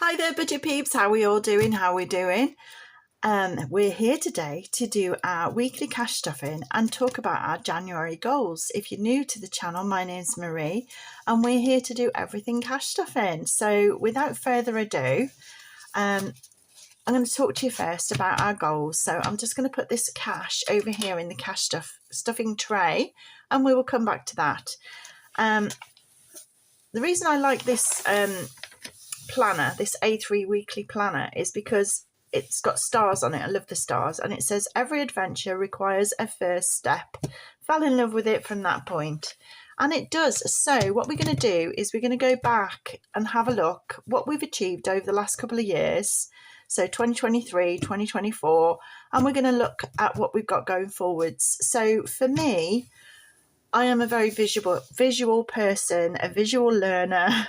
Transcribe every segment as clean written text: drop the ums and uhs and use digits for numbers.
Hi there, budget peeps. How are we all doing? How are we doing? We're here today to do our weekly cash stuffing and talk about our January goals. If you're new to the channel, my name's Marie and we're here to do everything cash stuffing. So without further ado, I'm going to talk to you first about our goals. So I'm just going to put this cash over here in the cash stuffing tray and we will come back to that. The reason I like this planner, this A3 weekly planner, is because it's got stars on it. I love the stars. And it says every adventure requires a first step. Fell in love with it from that point. And it does. So what we're going to do is we're going to go back and have a look what we've achieved over the last couple of years. So 2023, 2024, and we're going to look at what we've got going forwards. So for me, I am a very visual person, a visual learner.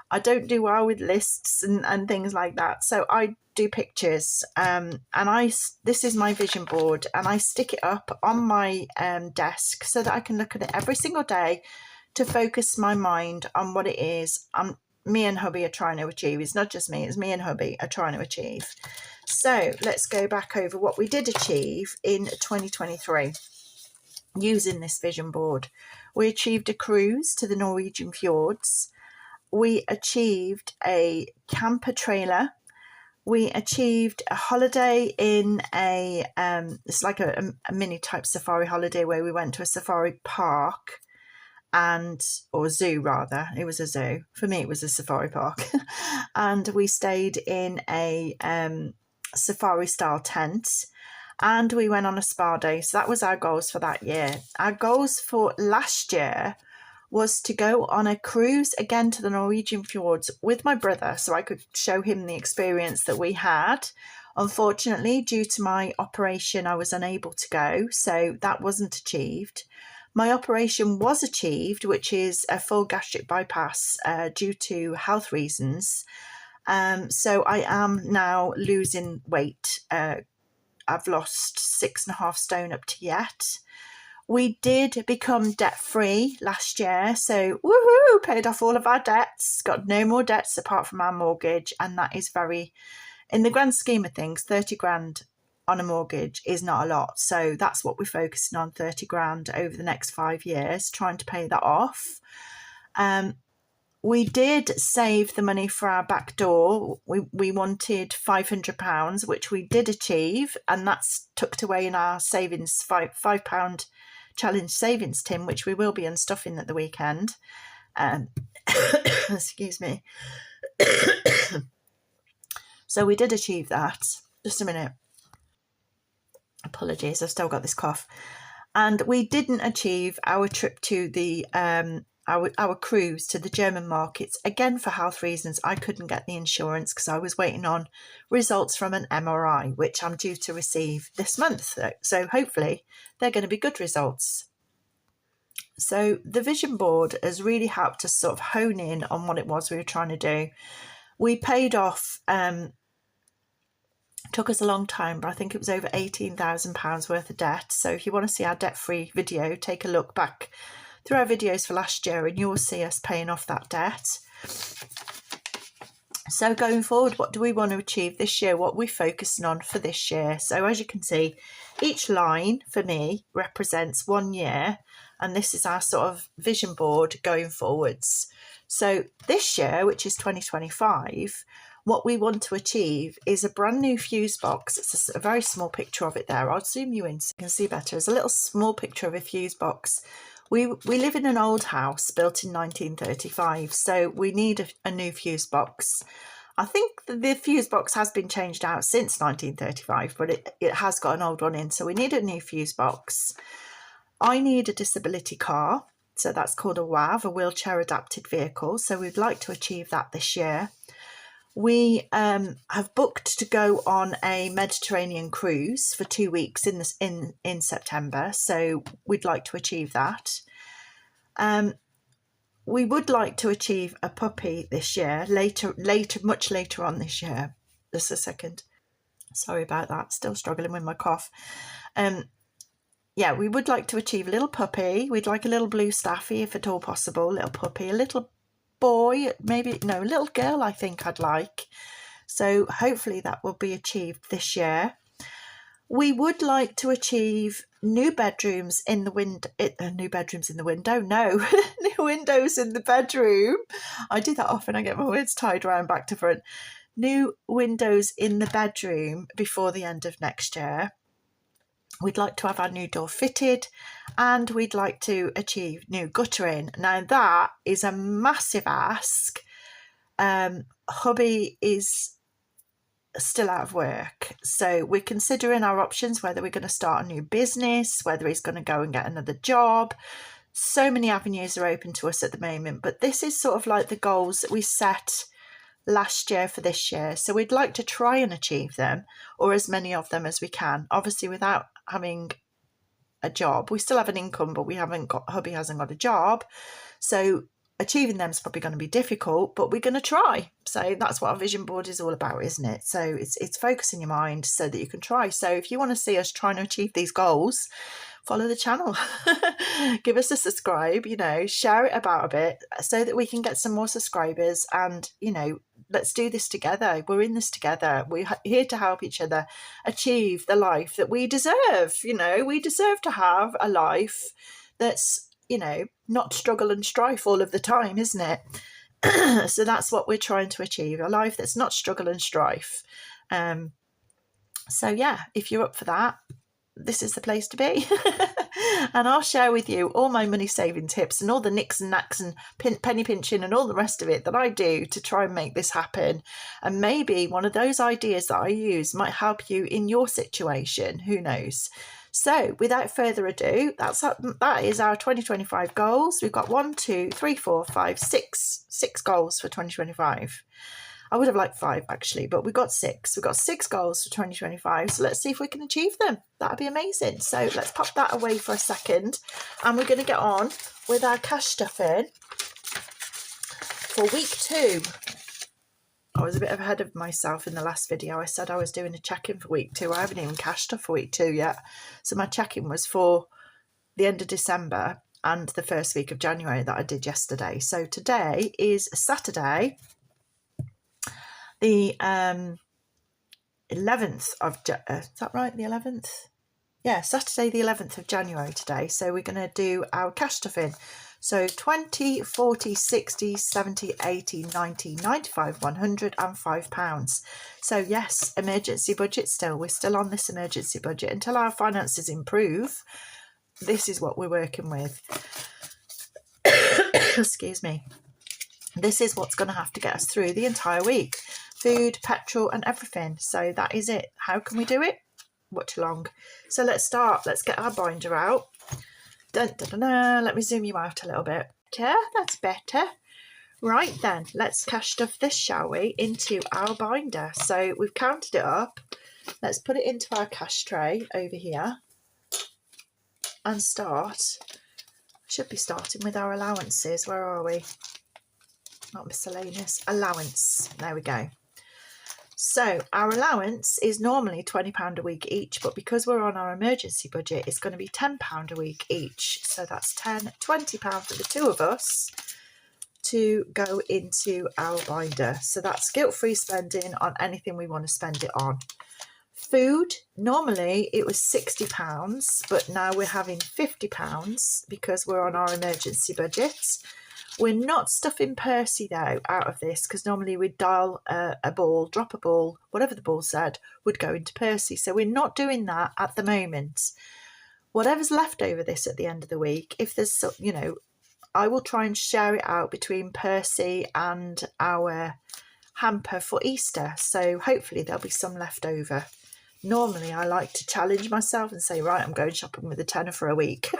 I don't do well with lists and things like that. So I do pictures and this is my vision board and I stick it up on my desk so that I can look at it every single day to focus my mind on what it is me and hubby are trying to achieve. It's not just me, it's me and hubby are trying to achieve. So let's go back over what we did achieve in 2023 using this vision board. We achieved a cruise to the Norwegian fjords. We achieved a camper trailer. We achieved a holiday in it's like a mini type safari holiday where we went to a safari park or zoo rather. It was a zoo. For me, it was a safari park. And we stayed in a safari style tent and we went on a spa day. So that was our goals for that year. Our goals for last year was to go on a cruise again to the Norwegian fjords with my brother so I could show him the experience that we had. Unfortunately, due to my operation, I was unable to go, so that wasn't achieved. My operation was achieved, which is a full gastric bypass due to health reasons. So I am now losing weight. I've lost 6.5 stone up to yet. We did become debt-free last year, so woohoo, paid off all of our debts, got no more debts apart from our mortgage, and that is very, in the grand scheme of things, 30 grand on a mortgage is not a lot, so that's what we're focusing on, 30 grand over the next 5 years, trying to pay that off. We did save the money for our back door. We wanted £500, which we did achieve, and that's tucked away in our savings, £5 challenge savings tin, which we will be unstuffing at the weekend. Excuse me. So we did achieve that. Just a minute. Apologies, I've still got this cough. And we didn't achieve our trip to the our cruise to the German markets, again for health reasons. I couldn't get the insurance because I was waiting on results from an MRI, which I'm due to receive this month. So hopefully they're going to be good results. So the vision board has really helped us sort of hone in on what it was we were trying to do. We paid off, took us a long time, but I think it was over £18,000 worth of debt. So if you want to see our debt-free video, take a look back through our videos for last year and you will see us paying off that debt. So going forward, what do we want to achieve this year? What we're focusing on for this year? So as you can see, each line for me represents 1 year, and this is our sort of vision board going forwards. So this year, which is 2025, what we want to achieve is a brand new fuse box. It's a very small picture of it there. I'll zoom you in so you can see better. It's a little small picture of a fuse box. We live in an old house built in 1935, so we need a new fuse box. I think the fuse box has been changed out since 1935, but it has got an old one in, so we need a new fuse box. I need a disability car, so that's called a WAV, a wheelchair adapted vehicle, so we'd like to achieve that this year. We have booked to go on a Mediterranean cruise for 2 weeks in September, so we'd like to achieve that. We would like to achieve a puppy this year, much later on this year. Just a second. Sorry about that. Still struggling with my cough. Yeah, we would like to achieve a little puppy. We'd like a little blue staffy if at all possible. Little puppy, a little boy, maybe, no, a little girl I think I'd like. So hopefully that will be achieved this year. We would like to achieve new bedrooms in the window. New bedrooms in the window? No, new windows in the bedroom. I do that often. I get my words tied around back to front. New windows in the bedroom before the end of next year. We'd like to have our new door fitted, and we'd like to achieve new guttering. Now that is a massive ask. Hubby is still out of work, so we're considering our options, whether we're going to start a new business, whether he's going to go and get another job. So many avenues are open to us at the moment, but this is sort of like the goals that we set last year for this year, so we'd like to try and achieve them, or as many of them as we can, obviously without having a job. We still have an income, but hubby hasn't got a job, so achieving them is probably going to be difficult, but we're going to try. So that's what our vision board is all about, isn't it? So it's focusing your mind so that you can try. So if you want to see us trying to achieve these goals, follow the channel, give us a subscribe, share it about a bit so that we can get some more subscribers, and let's do this together. We're in this together. We're here to help each other achieve the life that we deserve. We deserve to have a life that's not struggle and strife all of the time, isn't it? So that's what we're trying to achieve, a life that's not struggle and strife. So yeah, if you're up for that, this is the place to be. And I'll share with you all my money saving tips and all the nicks and knacks and penny pinching and all the rest of it that I do to try and make this happen. And maybe one of those ideas that I use might help you in your situation. Who knows? So without further ado, that is our 2025 goals. We've got 1, 2, 3, 4, 5, 6 goals for 2025. I would have liked 5 actually, but we got 6. We've got 6 goals for 2025. So let's see if we can achieve them. That'd be amazing. So let's pop that away for a second, and we're going to get on with our cash stuffing for week 2. I was a bit ahead of myself in the last video. I said I was doing a check-in for week 2. I haven't even cashed stuff for week 2 yet. So my check-in was for the end of December and the first week of January that I did yesterday. So today is Saturday, the 11th of, is that right, the 11th? Yeah, Saturday the 11th of January today. So we're going to do our cash stuffing. So 20, 40, 60, 70, 80, 90, 95, 100 and £5. So yes, emergency budget still. We're still on this emergency budget until our finances improve. This is what we're working with. Excuse me. This is what's going to have to get us through the entire week. Food, petrol and everything. So that is it. How can we do it? Watch along. So let's start. Let's get our binder out. Dun, dun, dun, dun. Let me zoom you out a little bit. That's better. Right then, let's cash stuff this, shall we, into our binder. So we've counted it up. Let's put it into our cash tray over here and start. Should be starting with our allowances. Where are we? Not miscellaneous. Allowance. There we go. So our allowance is normally £20 a week each, but because we're on our emergency budget, it's going to be £10 a week each. So that's £20 for the two of us to go into our binder. So that's guilt-free spending on anything we want to spend it on. Food, normally it was £60, but now we're having £50 because we're on our emergency budget. We're not stuffing Percy though out of this, because normally we'd dial a ball, drop a ball, whatever the ball said would go into Percy. So we're not doing that at the moment. Whatever's left over this at the end of the week, if there's, I will try and share it out between Percy and our hamper for Easter. So hopefully there'll be some left over. Normally I like to challenge myself and say, right, I'm going shopping with a tenner for a week.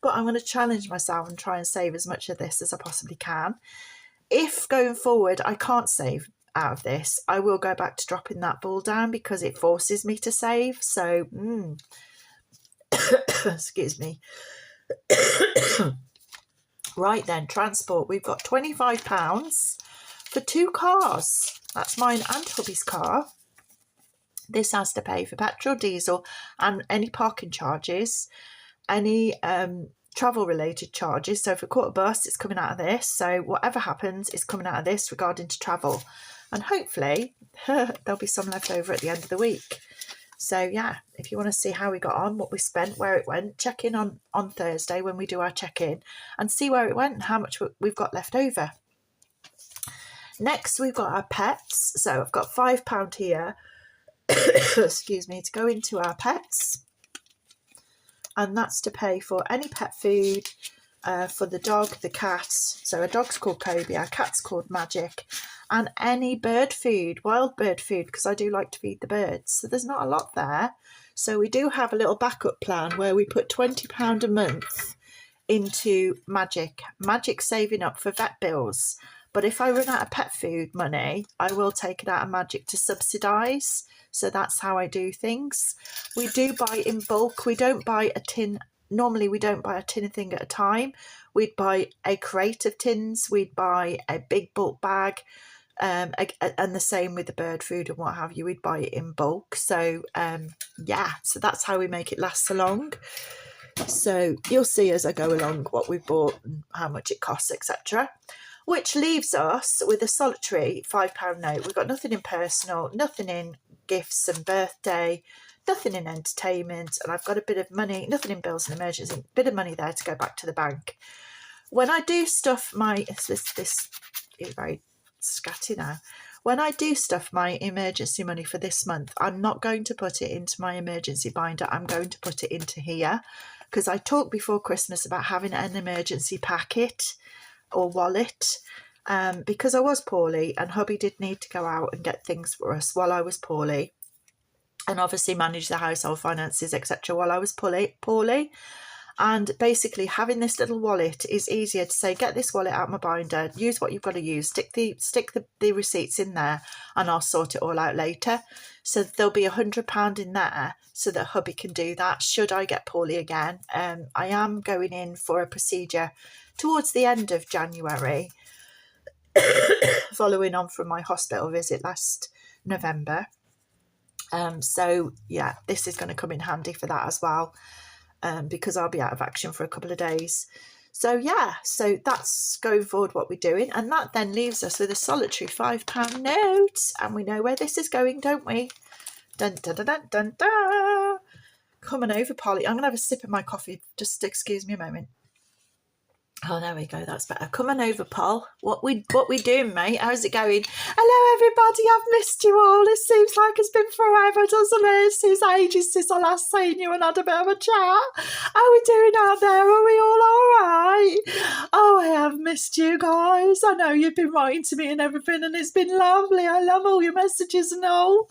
But I'm going to challenge myself and try and save as much of this as I possibly can. If going forward I can't save out of this, I will go back to dropping that ball down because it forces me to save. So, excuse me. Right then, transport. We've got £25 for 2 cars. That's mine and hubby's car. This has to pay for petrol, diesel and any parking charges, any travel related charges. So if we caught a bus, it's coming out of this. So whatever happens is coming out of this regarding to travel. And hopefully there'll be some left over at the end of the week. So yeah, if you want to see how we got on, what we spent, where it went, check in on Thursday when we do our check-in and see where it went and how much we've got left over. Next, we've got our pets. So I've got £5 here, excuse me, to go into our pets. And that's to pay for any pet food for the dog, the cat. So a dog's called Kobe, our cat's called Magic. And any bird food, wild bird food, because I do like to feed the birds. So there's not a lot there. So we do have a little backup plan where we put £20 a month into Magic. Magic's saving up for vet bills. But if I run out of pet food money, I will take it out of Magic to subsidise. So that's how I do things. We do buy in bulk. We don't buy a tin. Normally, we don't buy a tin of thing at a time. We'd buy a crate of tins. We'd buy a big bulk bag. And the same with the bird food and what have you. We'd buy it in bulk. So, yeah. So that's how we make it last so long. So you'll see as I go along what we've bought and how much it costs, etc. Which leaves us with a solitary £5 note. We've got nothing in personal, nothing in gifts and birthday, nothing in entertainment, and I've got a bit of money, nothing in bills and emergency, a bit of money there to go back to the bank. When I do stuff my, this is very scatty now. When I do stuff my emergency money for this month, I'm not going to put it into my emergency binder. I'm going to put it into here because I talked before Christmas about having an emergency packet or wallet because I was poorly and hubby did need to go out and get things for us while I was poorly and obviously manage the household finances, etc. while I was poorly. And basically having this little wallet is easier to say, get this wallet out my binder, use what you've got to use, stick the receipts in there and I'll sort it all out later. So there'll be £100 in there so that hubby can do that should I get poorly again. I am going in for a procedure towards the end of January, following on from my hospital visit last November. So yeah, this is going to come in handy for that as well. Because I'll be out of action for a couple of days. So yeah, so that's going forward what we're doing. And that then leaves us with a solitary £5 note. And we know where this is going, don't we? Dun, dun, dun, dun, dun, dun. Come on over, Polly. I'm going to have a sip of my coffee. Just excuse me a moment. Oh, there we go. That's better. Come on over, Paul. What we doing, mate? How's it going? Hello, everybody. I've missed you all. It seems like it's been forever, doesn't it? It seems ages since I last seen you and had a bit of a chat. How are we doing out there? Are we all right? Oh, I have missed you guys. I know you've been writing to me and everything, and it's been lovely. I love all your messages and all.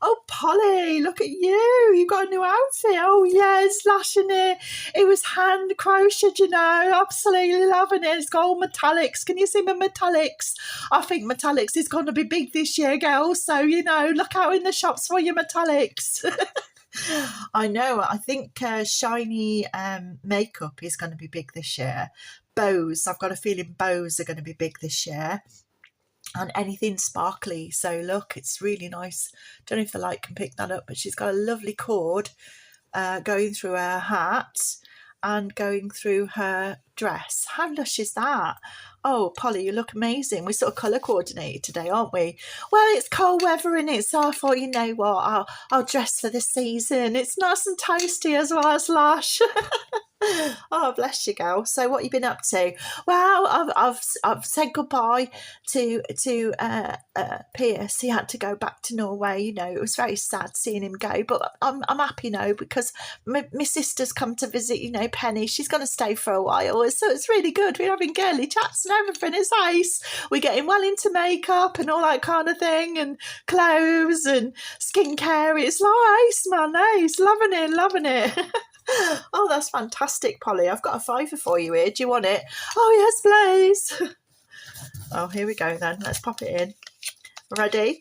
Oh, Polly, look at you. You got a new outfit. Oh, yes, lashing it. It was hand crocheted, you know. Absolutely loving it. It's got all metallics. Can you see my metallics? I think metallics is going to be big this year, girls. So, you know, look out in the shops for your metallics. I know. I think shiny makeup is going to be big this year. Bows. I've got a feeling bows are going to be big this year. And anything sparkly. So look, it's really nice. Don't know if the light can pick that up, but she's got a lovely cord going through her hat and going through her dress. How lush is that? Oh, Polly, you look amazing. We're sort of colour coordinated today, aren't we? Well, it's cold weather in it, so I thought, you know what, I'll dress for the season. It's nice and toasty as well as lush. Oh, bless you, girl. So what have you been up to? Well, I've said goodbye to Pierce. He had to go back to Norway. You know, it was very sad seeing him go, but I'm happy now because my sister's come to visit, you know, Penny. She's going to stay for a while. So it's really good. We're having girly chats and everything. It's nice. We're getting well into makeup and all that kind of thing and clothes and skincare. It's nice, man. Nice. Loving it. Oh, that's fantastic, Polly. I've got a fiver for you here. Do you want it? Oh, yes, please. Oh, here we go then. Let's pop it in. Ready?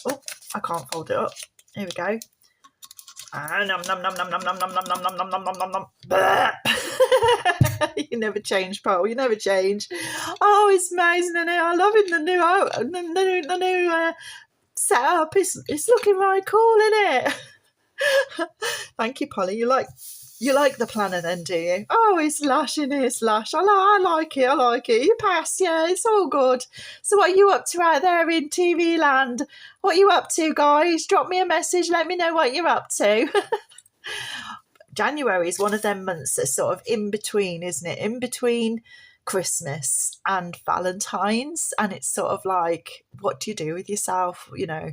Oh, I can't fold it up. Here we go. Nom, nom, nom, nom, nom, nom, nom, nom, nom, nom, nom, nom, nom, nom. You never change, Paul. You never change. Oh, it's amazing, isn't it? I love it. The new setup. It's looking right cool, isn't it? Thank you, Polly. You like You like the planner then, do you? Oh, it's lush in here, lush. I like it, I like it. You pass, yeah, it's all good. So what are you up to out there in TV land? What are you up to, guys? Drop me a message, let me know what you're up to. January is one of them months that's sort of in between, isn't it? In between Christmas and Valentine's. And it's sort of like, what do you do with yourself? You know,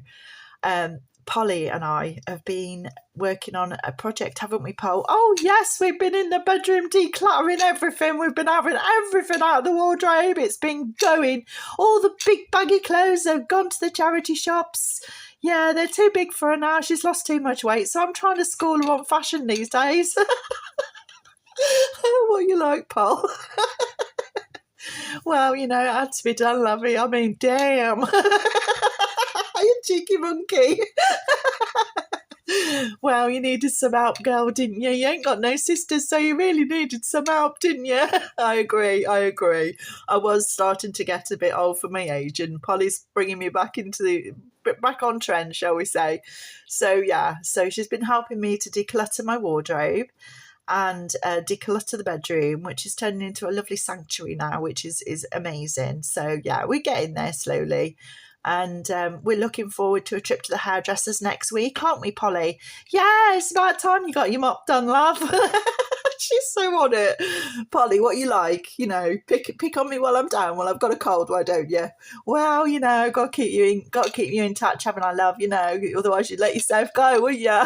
Polly and I have been working on a project, haven't we, Paul? Oh, yes, we've been in the bedroom decluttering everything. We've been having everything out of the wardrobe. It's been going. All the big baggy clothes have gone to the charity shops. Yeah, they're too big for her now. She's lost too much weight. So I'm trying to school her on fashion these days. What you like, Paul? Well, you know, it had to be done, lovey. I mean, damn. You cheeky monkey. Well, you needed some help, girl, didn't you? You ain't got no sisters, so you really needed some help, didn't you? I agree. I was starting to get a bit old for my age, and Polly's bringing me back on trend, shall we say. So, yeah, so she's been helping me to declutter my wardrobe and declutter the bedroom, which is turning into a lovely sanctuary now, which is amazing. So, yeah, we're getting there slowly. And we're looking forward to a trip to the hairdressers next week, aren't we, Polly? Yeah, it's about time you got your mop done, love. She's so on it. Polly, what you like? You know, pick on me while I'm down. Well, I've got a cold, why don't you? Well, you know, got to keep you in touch, haven't I, love? You know, otherwise you'd let yourself go, wouldn't you?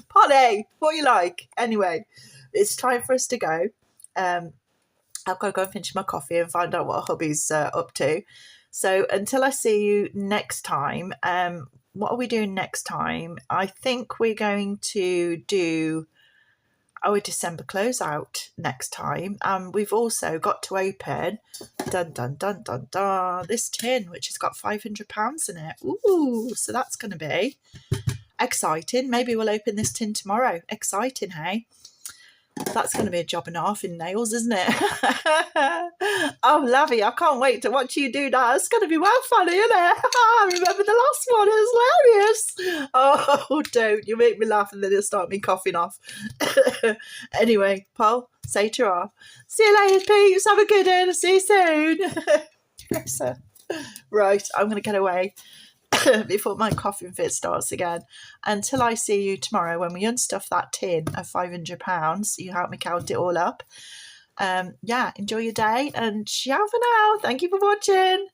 Polly, what you like? Anyway, it's time for us to go. I've got to go and finish my coffee and find out what hubby's up to. So until I see you next time, what are we doing next time? I think we're going to do our December closeout next time. We've also got to open, this tin, which has got £500 in it. Ooh, so that's going to be exciting. Maybe we'll open this tin tomorrow. Exciting, hey? That's going to be a job and a half in nails, isn't it? Oh, lovey, I can't wait to watch you do that. It's going to be well funny, isn't it? I remember the last one. It was hilarious. Oh, don't. You make me laugh and then it'll start me coughing off. Anyway, Paul, say ta-ra. See you later, peeps. Have a good one. See you soon. Yes, right, I'm going to get away before my coughing fit starts again. Until I see you tomorrow when we unstuff that tin of £500, you help me count it all up. Yeah, enjoy your day and ciao for now. Thank you for watching.